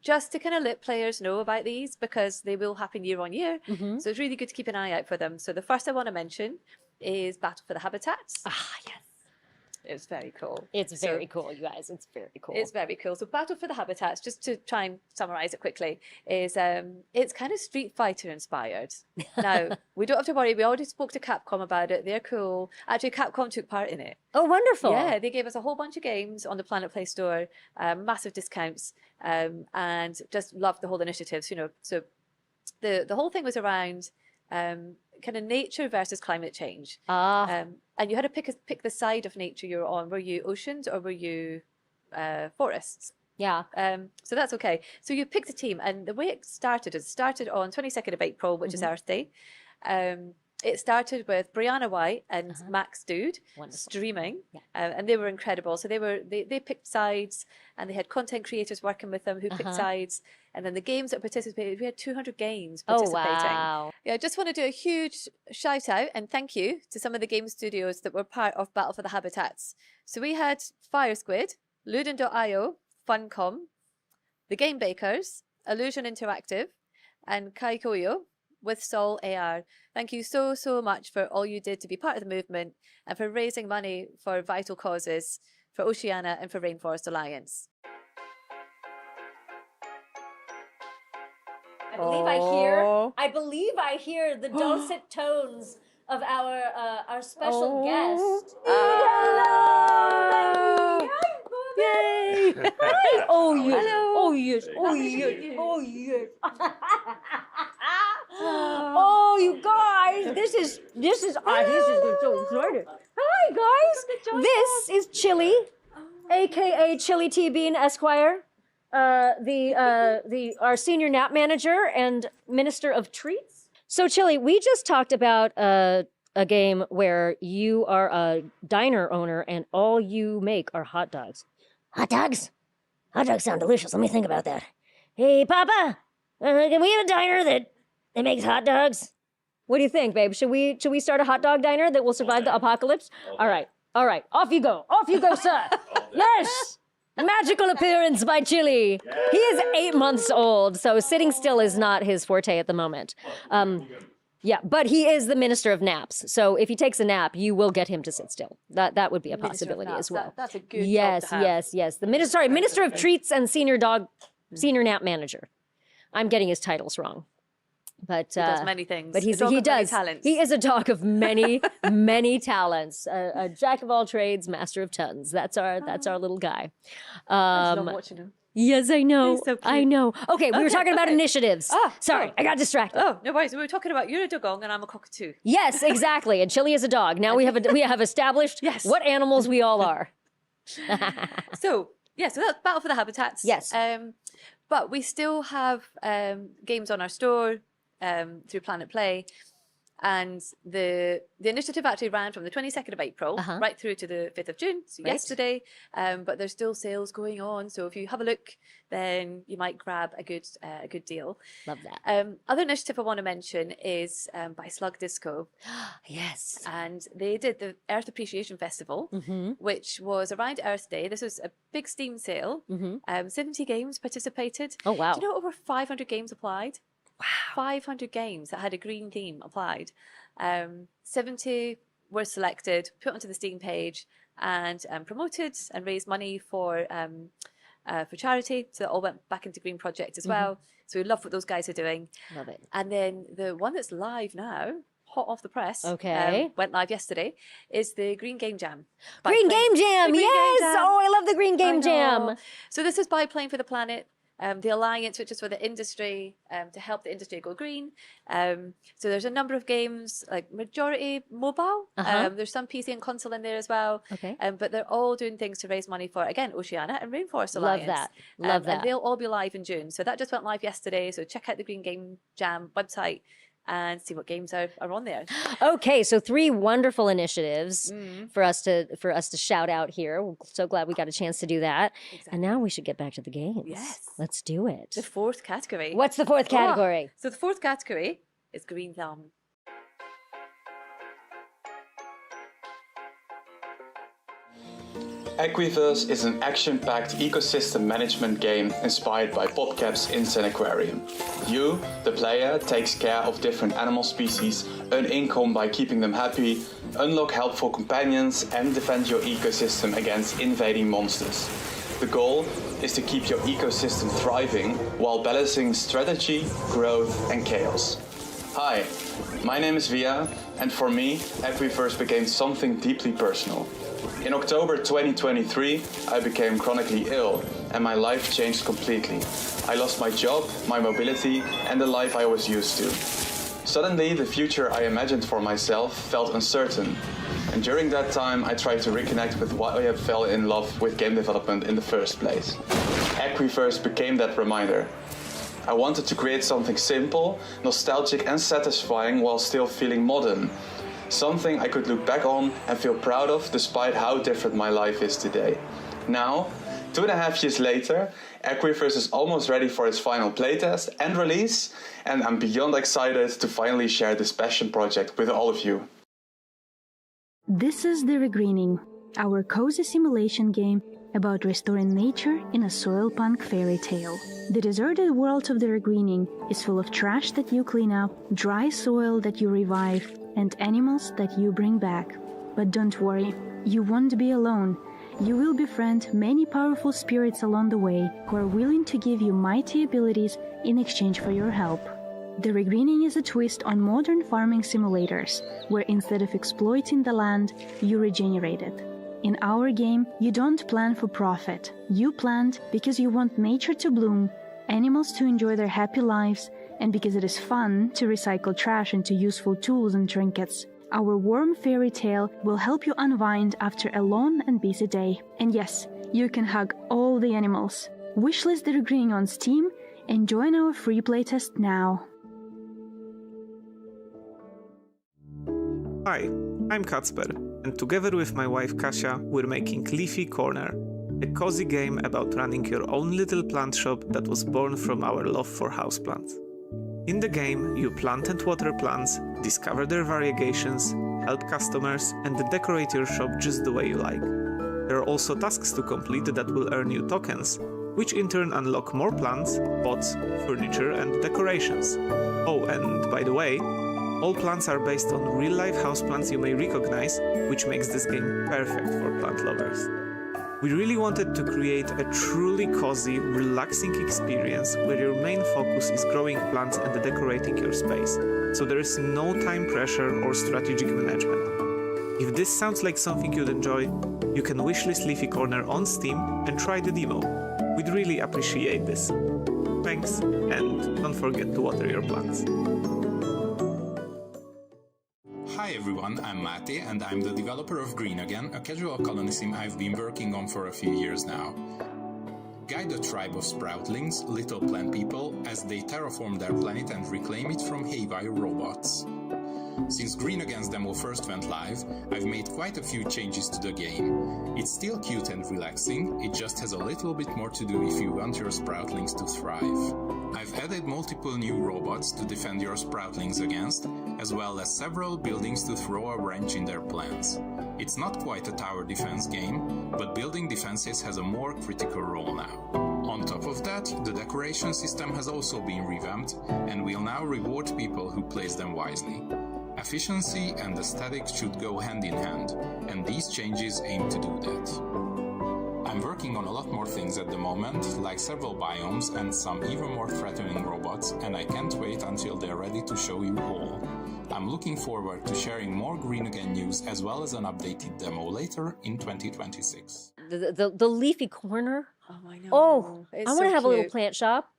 Speaker 1: Just to kind of let players know about these because they will happen year on year. So it's really good to keep an eye out for them. So the first I want to mention is Battle for the Habitats.
Speaker 2: Ah, yes.
Speaker 1: It's very cool.
Speaker 2: It's very cool, you guys. It's very cool.
Speaker 1: It's very cool. So Battle for the Habitats, just to try and summarize it quickly, is it's kind of Street Fighter inspired. Now, we don't have to worry. We already spoke to Capcom about it. They're cool. Actually, Capcom took part in it.
Speaker 2: Oh, wonderful.
Speaker 1: Yeah, they gave us a whole bunch of games on the Planet Play store, massive discounts, and just loved the whole initiatives, So the whole thing was around kind of nature versus climate change. And you had to pick the side of nature you were on. Were you oceans or were you forests?
Speaker 2: Yeah.
Speaker 1: So that's okay. So you picked a team, and the way it started on 22nd of April, which is Earth Day. It started with Brianna White and Max Dude streaming, and they were incredible. So they picked sides, and they had content creators working with them who picked sides. And then the games that participated, we had 200 games participating.
Speaker 2: Oh, wow.
Speaker 1: Yeah, I just want to do a huge shout out and thank you to some of the game studios that were part of Battle for the Habitats. So we had Fire Squid, Ludin.io, Funcom, The Game Bakers, Illusion Interactive, and Kaikoyo with Sol AR. Thank you so, so much for all you did to be part of the movement and for raising money for vital causes for Oceania and for Rainforest Alliance.
Speaker 2: I believe I hear the dulcet tones of our special guest.
Speaker 1: Hello! Yay!
Speaker 2: Hi! Oh yes!
Speaker 1: Hello.
Speaker 2: Oh yes! Oh yes! Oh yes! Oh, you guys! This is so exciting. Hi guys! This is Chili, aka Chili T Bean Esquire. Our senior nap manager and minister of treats. So Chili, we just talked about a game where you are a diner owner and all you make are hot dogs. Hot dogs? Hot dogs sound delicious. Let me think about that. Hey, Papa, can we have a diner that makes hot dogs? What do you think, babe? Should we start a hot dog diner that will survive the apocalypse? All right. Off you go, sir. Yes. Magical appearance by Chili. He is 8 months old, so sitting still is not his forte at the moment. Yeah, but he is the minister of naps. So if he takes a nap, you will get him to sit still. That would be a possibility as well.
Speaker 1: That's a good
Speaker 2: Yes,
Speaker 1: job to have.
Speaker 2: yes. The minister of treats and senior nap manager. I'm getting his titles wrong. But
Speaker 1: He does many things.
Speaker 2: But
Speaker 1: A dog
Speaker 2: he
Speaker 1: of many
Speaker 2: does.
Speaker 1: talents.
Speaker 2: He is a dog of many, many talents. A jack of all trades, master of tons. That's our little guy.
Speaker 1: I just love watching him.
Speaker 2: Yes, I know.
Speaker 1: He's so cute.
Speaker 2: I know. Okay, we were talking about
Speaker 1: okay.
Speaker 2: initiatives. Sorry, I got distracted.
Speaker 1: Oh, no worries. We were talking about you're a dugong and I'm a cockatoo.
Speaker 2: Yes, exactly. And Chili is a dog. Now we have established what animals we all are.
Speaker 1: So that's Battle for the Habitats.
Speaker 2: Yes.
Speaker 1: But we still have games on our store through Planet Play. And the initiative actually ran from the 22nd of April right through to the 5th of June, so
Speaker 2: Right.
Speaker 1: yesterday. But there's still sales going on. So if you have a look, then you might grab a good deal.
Speaker 2: Love that.
Speaker 1: Other initiative I want to mention is by Slug Disco.
Speaker 2: Yes.
Speaker 1: And they did the Earth Appreciation Festival, which was around Earth Day. This was a big Steam sale. 70 games participated.
Speaker 2: Oh, wow.
Speaker 1: Do you know over 500 games applied? Wow. 500 games that had a green theme applied. 70 were selected, put onto the Steam page, and promoted and raised money for for charity. So that all went back into Green Project as well. So we love what those guys are doing.
Speaker 2: Love it.
Speaker 1: And then the one that's live now, hot off the press,
Speaker 2: Okay.
Speaker 1: went live yesterday, is the Green Game Jam. By
Speaker 2: Green
Speaker 1: playing-
Speaker 2: Game Jam,
Speaker 1: The Green
Speaker 2: yes!
Speaker 1: Game Jam.
Speaker 2: Oh, I love the Green
Speaker 1: I
Speaker 2: Game
Speaker 1: know.
Speaker 2: Jam.
Speaker 1: So this is by Playing for the Planet, the Alliance, which is for the industry, to help the industry go green. So there's a number of games, like majority mobile. There's some PC and console in there as well.
Speaker 2: Okay.
Speaker 1: But they're all doing things to raise money for, again, Oceania and Rainforest Alliance.
Speaker 2: Love that. Love that.
Speaker 1: And they'll all be live in June. So that just went live yesterday. So check out the Green Game Jam website and see what games are on there.
Speaker 2: Okay, so 3 wonderful initiatives for us to shout out here. We're so glad we got a chance to do that. And now we should get back to the games.
Speaker 1: Yes.
Speaker 2: Let's do it.
Speaker 1: The 4th category.
Speaker 2: What's the 4th category?
Speaker 1: So the 4th category is Green Thumb.
Speaker 3: Equiverse is an action-packed ecosystem management game inspired by PopCap's Insane Aquarium. You, the player, takes care of different animal species, earn income by keeping them happy, unlock helpful companions, and defend your ecosystem against invading monsters. The goal is to keep your ecosystem thriving while balancing strategy, growth, and chaos. Hi, my name is Via, and for me, Equiverse became something deeply personal. In October 2023, I became chronically ill, and my life changed completely. I lost my job, my mobility, and the life I was used to. Suddenly, the future I imagined for myself felt uncertain, and during that time, I tried to reconnect with why I fell in love with game development in the first place. Equiverse became that reminder. I wanted to create something simple, nostalgic, and satisfying while still feeling modern. Something I could look back on and feel proud of despite how different my life is today. Now, 2.5 years later, Equiverse is almost ready for its final playtest and release, and I'm beyond excited to finally share this passion project with all of you.
Speaker 22: This is The Regreening, our cozy simulation game about restoring nature in a soil punk fairy tale. The deserted world of The Regreening is full of trash that you clean up, dry soil that you revive, and animals that you bring back. But don't worry, you won't be alone. You will befriend many powerful spirits along the way who are willing to give you mighty abilities in exchange for your help. The Regreening is a twist on modern farming simulators, where instead of exploiting the land, you regenerate it. In our game, you don't plant for profit. You plant because you want nature to bloom, animals to enjoy their happy lives, and because it is fun to recycle trash into useful tools and trinkets. Our warm fairy tale will help you unwind after a long and busy day. And yes, you can hug all the animals. Wishlist The Regreening on Steam and join our free playtest now.
Speaker 23: Hi, I'm Kacper, and together with my wife Kasia, we're making Leafy Corner, a cozy game about running your own little plant shop that was born from our love for houseplants. In the game, you plant and water plants, discover their variegations, help customers, and decorate your shop just the way you like. There are also tasks to complete that will earn you tokens, which in turn unlock more plants, pots, furniture, and decorations. Oh, and by the way, all plants are based on real-life houseplants you may recognize, which makes this game perfect for plant lovers. We really wanted to create a truly cozy, relaxing experience where your main focus is growing plants and decorating your space, so there is no time pressure or strategic management. If this sounds like something you'd enjoy, you can wishlist Leafy Corner on Steam and try the demo. We'd really appreciate this. Thanks, and don't forget to water your plants.
Speaker 24: Hi everyone, I'm Mate and I'm the developer of Green Again, a casual colony sim I've been working on for a few years now. Guide a tribe of sproutlings, little plant people, as they terraform their planet and reclaim it from haywire robots. Since Green Again's demo first went live, I've made quite a few changes to the game. It's still cute and relaxing, it just has a little bit more to do if you want your sproutlings to thrive. I've added multiple new robots to defend your sproutlings against, as well as several buildings to throw a wrench in their plans. It's not quite a tower defense game, but building defenses has a more critical role now. On top of that, the decoration system has also been revamped and will now reward people who place them wisely. Efficiency and aesthetics should go hand in hand, and these changes aim to do that. I'm I'm working on a lot more things at the moment, like several biomes and some even more threatening robots, and I can't wait until they're ready to show you all. I'm looking forward to sharing more Green Again news as well as an updated demo later in 2026.
Speaker 2: The leafy corner.
Speaker 1: Oh, I know.
Speaker 2: Oh,
Speaker 1: It's
Speaker 2: I want to
Speaker 1: so
Speaker 2: have a little
Speaker 1: cute.
Speaker 2: plant shop.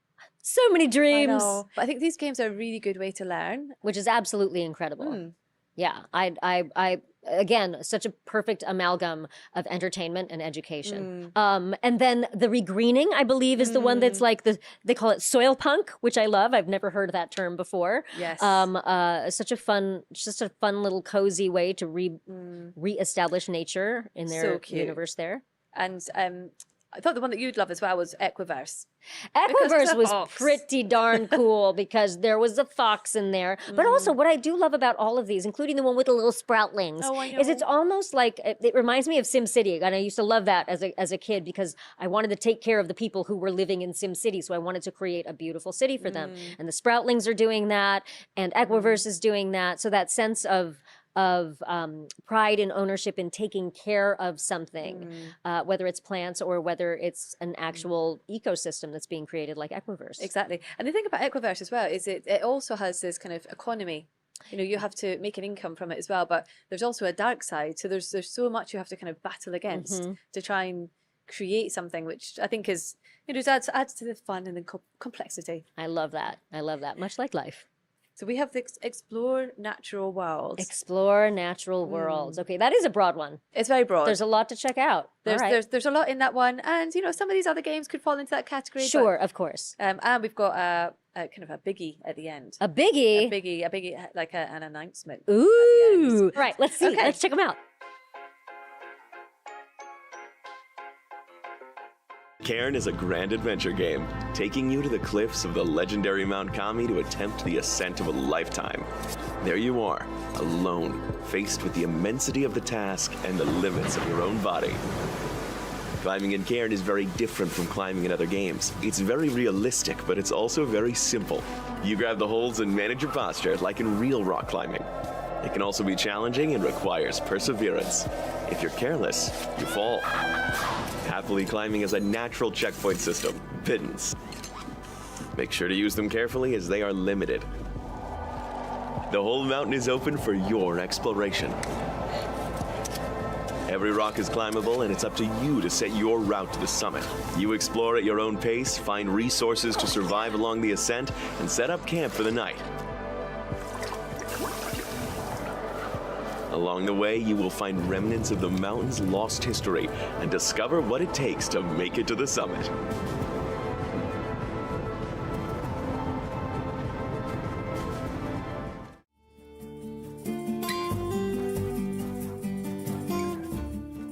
Speaker 2: So many
Speaker 1: I
Speaker 2: dreams.
Speaker 1: know. But I think these games are a really good way to learn.
Speaker 2: Which is absolutely incredible. Yeah, I again, such a perfect amalgam of entertainment and education. And then the regreening, I believe, is the one that's like they call it soil punk, which I love. I've never heard that term before.
Speaker 1: Yes.
Speaker 2: Such a fun little cozy way to reestablish nature in their
Speaker 1: So cute.
Speaker 2: universe there.
Speaker 1: And I thought the one that you'd love as well was Equiverse.
Speaker 2: Equiverse was pretty darn cool because there was a fox in there. But also, what I do love about all of these, including the one with the little sproutlings, is it's almost like it reminds me of SimCity. And I used to love that as a kid because I wanted to take care of the people who were living in SimCity. So I wanted to create a beautiful city for them. And the sproutlings are doing that, and Equiverse is doing that. So that sense of pride and ownership in taking care of something, whether it's plants or whether it's an actual ecosystem that's being created like Equiverse.
Speaker 1: Exactly. And the thing about Equiverse as well is it also has this kind of economy. You know, you have to make an income from it as well, but there's also a dark side. So there's so much you have to kind of battle against to try and create something, which I think is, you know, adds to the fun and the complexity.
Speaker 2: I love that. I love that. Much like life.
Speaker 1: So we have the Explore Natural Worlds.
Speaker 2: Explore Natural Worlds. Okay, that is a broad one.
Speaker 1: It's very broad.
Speaker 2: There's a lot to check out.
Speaker 1: There's a lot in that one, and you know some of these other games could fall into that category.
Speaker 2: Sure, of course.
Speaker 1: And we've got a kind of a biggie at the end.
Speaker 2: A biggie?
Speaker 1: A biggie, like an announcement.
Speaker 2: Ooh. Right, let's see.
Speaker 1: Okay.
Speaker 2: Let's check them out.
Speaker 13: Cairn is a grand adventure game, taking you to the cliffs of the legendary Mount Kami to attempt the ascent of a lifetime. There you are, alone, faced with the immensity of the task and the limits of your own body. Climbing in Cairn is very different from climbing in other games. It's very realistic, but it's also very simple. You grab the holds and manage your posture, like in real rock climbing. It can also be challenging and requires perseverance. If you're careless, you fall. Happily climbing has a natural checkpoint system, pittance. Make sure to use them carefully as they are limited. The whole mountain is open for your exploration. Every rock is climbable, and it's up to you to set your route to the summit. You explore at your own pace, find resources to survive along the ascent, and set up camp for the night. Along the way, you will find remnants of the mountain's lost history and discover what it takes to make it to the summit.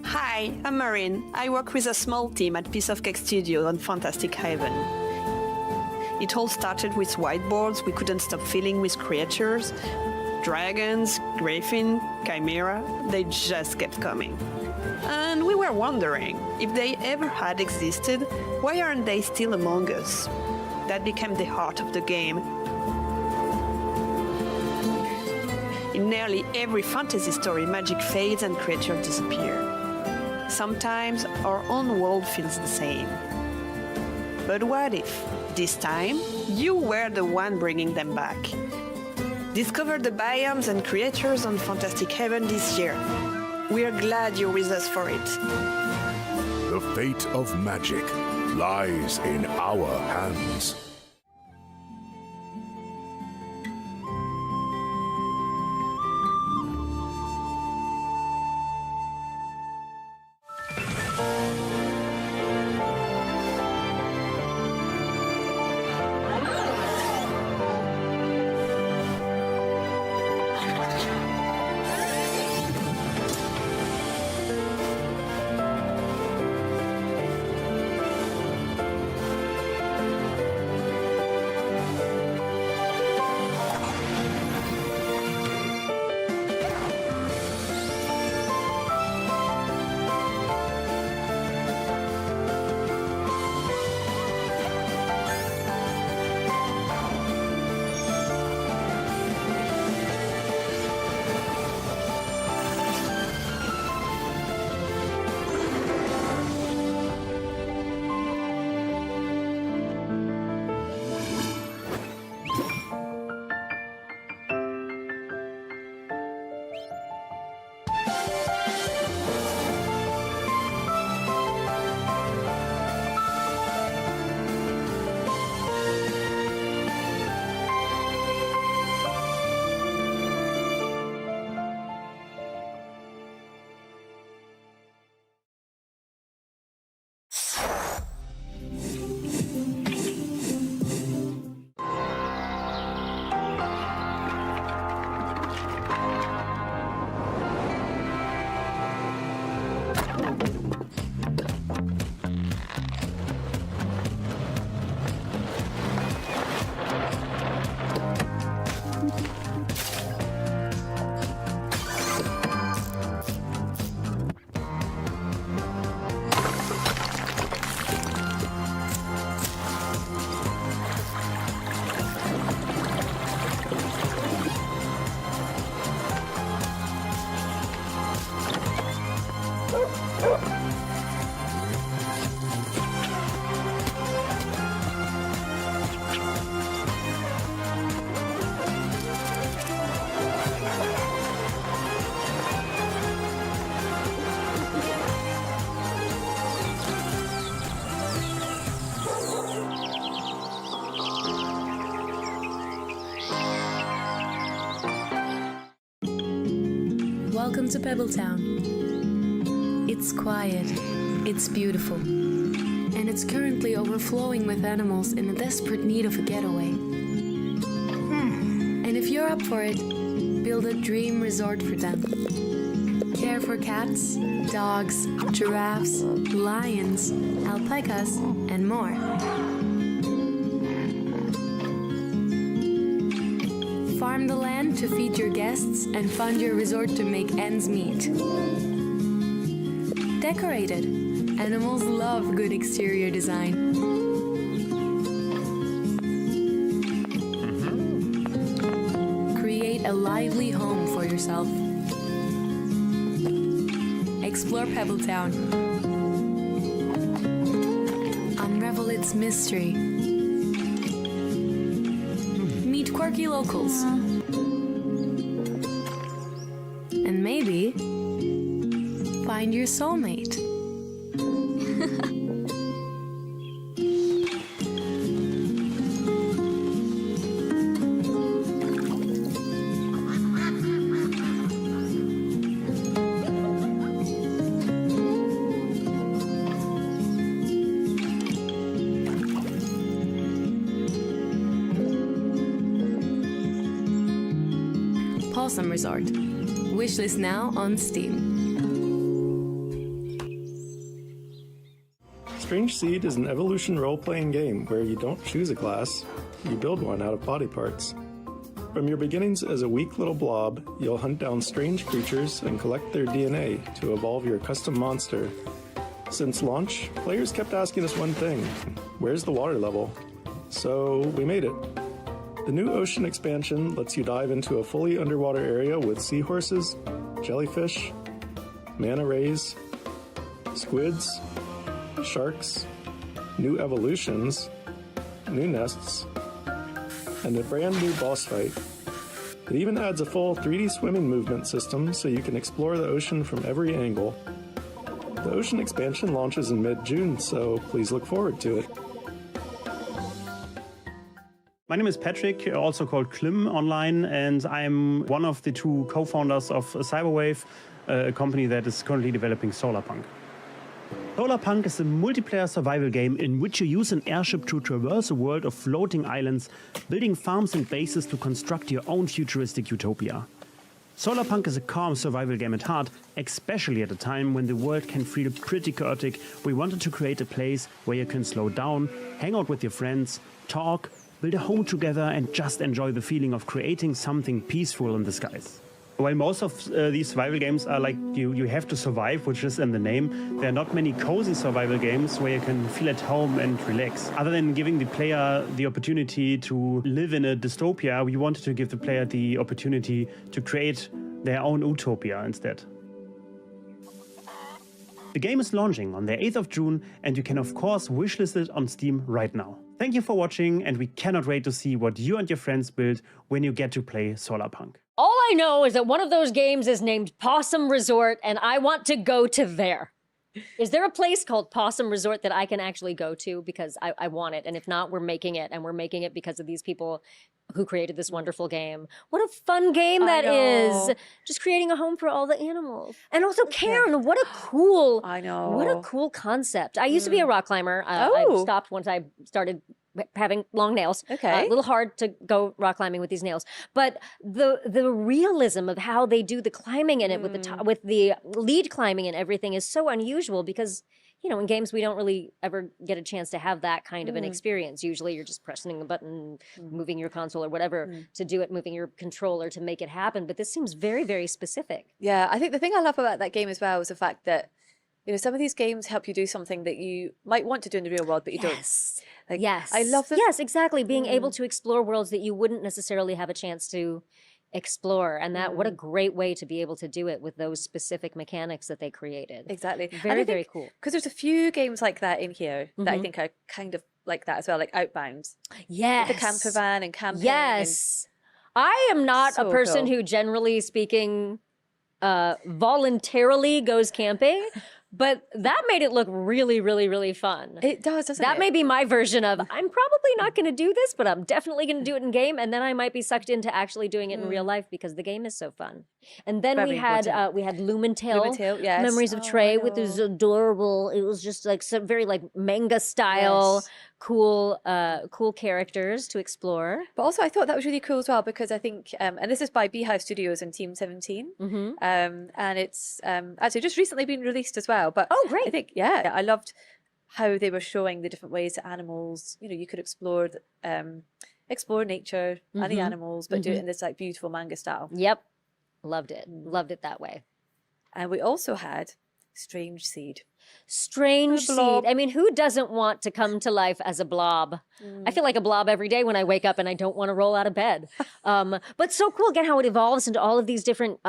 Speaker 4: Hi, I'm Maureen. I work with a small team at Piece of Cake Studio on Fantastic Haven. It all started with whiteboards we couldn't stop filling with creatures. Dragons, griffin, chimera, they just kept coming. And we were wondering, if they ever had existed, why aren't they still among us? That became the heart of the game. In nearly every fantasy story, magic fades and creatures disappear. Sometimes our own world feels the same. But what if, this time, you were the one bringing them back? Discover the biomes and creatures on Fantastic Haven this year. We are glad you're with us for it.
Speaker 9: The fate of magic lies in our hands.
Speaker 5: Welcome to Pebbletown. It's quiet, it's beautiful, and it's currently overflowing with animals in a desperate need of a getaway. And if you're up for it, build a dream resort for them. Care for cats, dogs, giraffes, lions, alpacas, and more. Farm the land to feed your guests and fund your resort to make ends meet. Decorate it. Animals love good exterior design. Create a lively home for yourself. Explore Pebbletown. Unravel its mystery. Meet quirky locals. And maybe find your soulmate. Possum Resort. Wishlist now on Steam.
Speaker 6: Strange Seed is an evolution role-playing game where you don't choose a class, you build one out of body parts. From your beginnings as a weak little blob, you'll hunt down strange creatures and collect their DNA to evolve your custom monster. Since launch, players kept asking us one thing: where's the water level? So we made it. The new ocean expansion lets you dive into a fully underwater area with seahorses, jellyfish, manta rays, squids, sharks, new evolutions, new nests, and a brand new boss fight. It even adds a full 3D swimming movement system so you can explore the ocean from every angle. The ocean expansion launches in mid-June, so please look forward to it.
Speaker 7: My name is Patrick, also called Klim online, and I'm one of the two co-founders of Cyberwave, a company that is currently developing Solarpunk. Solarpunk is a multiplayer survival game in which you use an airship to traverse a world of floating islands, building farms and bases to construct your own futuristic utopia. Solarpunk is a calm survival game at heart, especially at a time when the world can feel pretty chaotic. We wanted to create a place where you can slow down, hang out with your friends, talk, build a home together and just enjoy the feeling of creating something peaceful in the skies. While most of these survival games are like you have to survive, which is in the name, there are not many cozy survival games where you can feel at home and relax. Other than giving the player the opportunity to live in a dystopia, we wanted to give the player the opportunity to create their own utopia instead. The game is launching on the 8th of June, and you can of course wishlist it on Steam right now. Thank you for watching, and we cannot wait to see what you and your friends build when you get to play Solarpunk.
Speaker 2: All I know is that one of those games is named Possum Resort, and I want to go to there. Is there a place called Possum Resort that I can actually go to? Because I want it, and if not, we're making it, and we're making it because of these people who created this wonderful game. What a fun game that is! Just creating a home for all the animals. And also Karen, what a cool, what a cool concept. I used to be a rock climber. I stopped once I started having long nails. A little hard to go rock climbing with these nails. But the realism of how they do the climbing in it with the lead climbing and everything is so unusual because, you know, in games we don't really ever get a chance to have that kind of an experience. Usually you're just pressing a button, moving your console or whatever to do it, moving your controller to make it happen. But this seems very, very specific.
Speaker 1: Yeah, I think the thing I love about that game as well is the fact that, you know, some of these games help you do something that you might want to do in the real world, but you don't. Like,
Speaker 2: yes.
Speaker 1: I love that.
Speaker 2: Yes, exactly. Being able to explore worlds that you wouldn't necessarily have a chance to explore. And that, what a great way to be able to do it with those specific mechanics that they created.
Speaker 1: Exactly.
Speaker 2: Very, very cool.
Speaker 1: Because there's a few games like that in here that I think are kind of like that as well, like Outbound.
Speaker 2: Yes.
Speaker 1: With the camper van and camping.
Speaker 2: Yes. I am not a
Speaker 1: So
Speaker 2: person
Speaker 1: cool.
Speaker 2: who, generally speaking, voluntarily goes camping, But that made it look really, really, really fun.
Speaker 1: It does, doesn't it?
Speaker 2: That may be my version of, I'm probably not going to do this, but I'm definitely going to do it in game. And then I might be sucked into actually doing it in real life because the game is so fun. And then we had Lumentale,
Speaker 1: yes.
Speaker 2: Memories of Trey with his adorable, it was just like some very like manga style, cool characters to explore.
Speaker 1: But also I thought that was really cool as well because I think, and this is by Beehive Studios and Team 17. And it's actually just recently been released as well. But
Speaker 2: great.
Speaker 1: I think, I loved how they were showing the different ways that animals, you could explore nature and the animals, but do it in this like beautiful manga style.
Speaker 2: Yep. Loved it. Loved it that way.
Speaker 1: And we also had Strange Seed.
Speaker 2: Strange Seed. I mean, who doesn't want to come to life as a blob? I feel like a blob every day when I wake up and I don't want to roll out of bed. But so cool again how it evolves into all of these different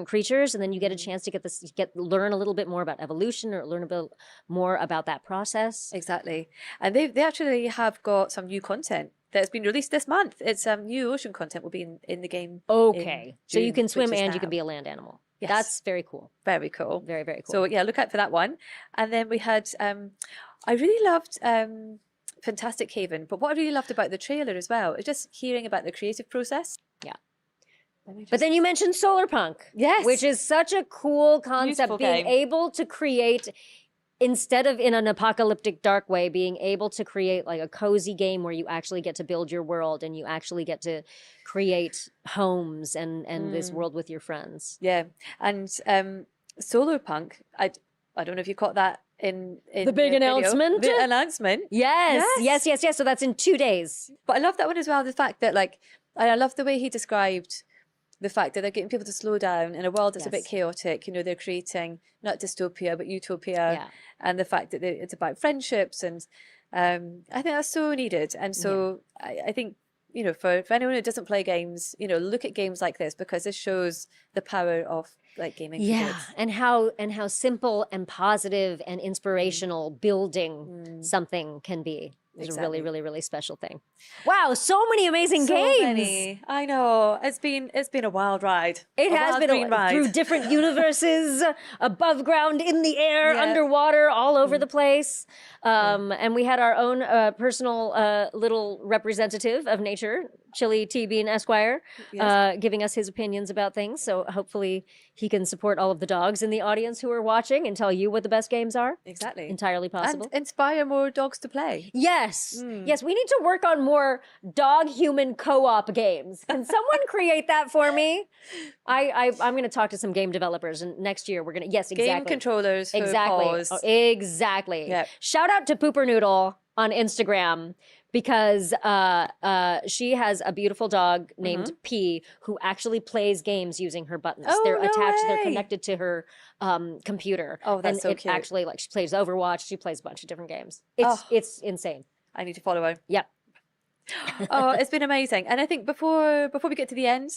Speaker 2: creatures, and then you get a chance to learn a little bit more about evolution or learn a bit more about that process.
Speaker 1: Exactly. And they actually have got some new content that's been released this month. It's new ocean content will be in the game.
Speaker 2: Okay. So you
Speaker 1: June,
Speaker 2: can swim
Speaker 1: which is
Speaker 2: and you
Speaker 1: now.
Speaker 2: can be a land animal.
Speaker 1: Yes.
Speaker 2: That's very cool.
Speaker 1: Very cool.
Speaker 2: Very, very cool.
Speaker 1: So yeah, look out for that one. And then we had, I really loved Fantastic Haven, but what I really loved about the trailer as well is just hearing about the creative process.
Speaker 2: Yeah. But then you mentioned solar punk.
Speaker 1: Yes.
Speaker 2: Which is such a cool concept,
Speaker 1: Beautiful
Speaker 2: being
Speaker 1: game.
Speaker 2: able to create, instead of in an apocalyptic dark way, being able to create like a cozy game where you actually get to build your world and you actually get to create homes and this world with your friends.
Speaker 1: Yeah. And Solar Punk, I don't know if you caught that in
Speaker 2: The big
Speaker 1: video.
Speaker 2: announcement?
Speaker 1: The announcement.
Speaker 2: Yes. So that's in 2 days.
Speaker 1: But I love that one as well. The fact that I love the way he described the fact that they're getting people to slow down in a world that's a bit chaotic. They're creating not dystopia, but utopia.
Speaker 2: Yeah.
Speaker 1: And the fact that it's about friendships. And I think that's so needed. And so I think, for anyone who doesn't play games, look at games like this because this shows the power of gaming. For kids.
Speaker 2: and how simple and positive and inspirational building something can be. It's a really, really, really special thing. Wow, so many amazing games.
Speaker 1: Many. I know. It's been a wild ride.
Speaker 2: It has been
Speaker 1: ride.
Speaker 2: through different universes, above ground, in the air, underwater, all over the place. And we had our own personal little representative of nature, Chili T. Bean Esquire, giving us his opinions about things. So hopefully he can support all of the dogs in the audience who are watching and tell you what the best games are.
Speaker 1: Exactly.
Speaker 2: Entirely possible.
Speaker 1: And inspire more dogs to play.
Speaker 2: Yes. Yes, we need to work on more dog-human co-op games. Can someone create that for me? I'm going to talk to some game developers, and next year we're going to, exactly.
Speaker 1: Game controllers for paws.
Speaker 2: Exactly.
Speaker 1: Yep.
Speaker 2: Shout out to Pooper Noodle on Instagram because she has a beautiful dog named P who actually plays games using her buttons. They're attached, they're connected to her computer.
Speaker 1: Oh, that's
Speaker 2: and
Speaker 1: so
Speaker 2: it
Speaker 1: cute.
Speaker 2: actually, she plays Overwatch, she plays a bunch of different games. It's insane.
Speaker 1: I need to follow her.
Speaker 2: Yep.
Speaker 1: Oh, it's been amazing. And I think before we get to the end,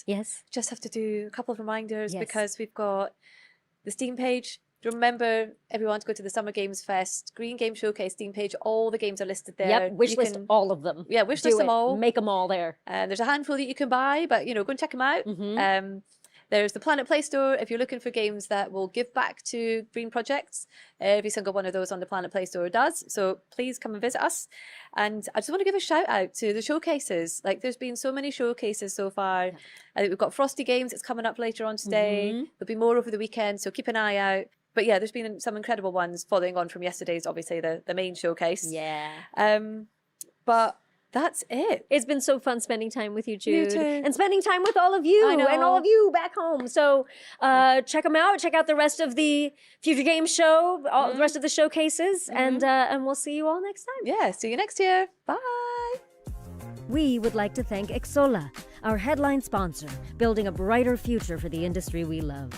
Speaker 2: just
Speaker 1: have to do a couple of reminders because we've got the Steam page. Remember, everyone, to go to the Summer Games Fest Green Game Showcase Steam page. All the games are listed there.
Speaker 2: Yep, wishlist all of them.
Speaker 1: Yeah, wishlist them all.
Speaker 2: Make them all there.
Speaker 1: And there's a handful that you can buy, but go and check them out. There's the Planet Play Store if you're looking for games that will give back to green projects. Every single one of those on the Planet Play Store does. So please come and visit us. And I just want to give a shout out to the showcases. There's been so many showcases so far. I think we've got Frosty Games. It's coming up later on today. There'll be more over the weekend, so keep an eye out. But yeah, there's been some incredible ones following on from yesterday's, obviously, the main showcase.
Speaker 2: Yeah.
Speaker 1: But that's it.
Speaker 2: It's been so fun spending time with you, Jude.
Speaker 1: You too.
Speaker 2: And spending time with all of you
Speaker 1: I know.
Speaker 2: and all of you back home. So check them out. Check out the rest of the Future Games show, all the rest of the showcases, and we'll see you all next time.
Speaker 1: Yeah, see you next year. Bye.
Speaker 2: We would like to thank Xsolla, our headline sponsor, building a brighter future for the industry we love.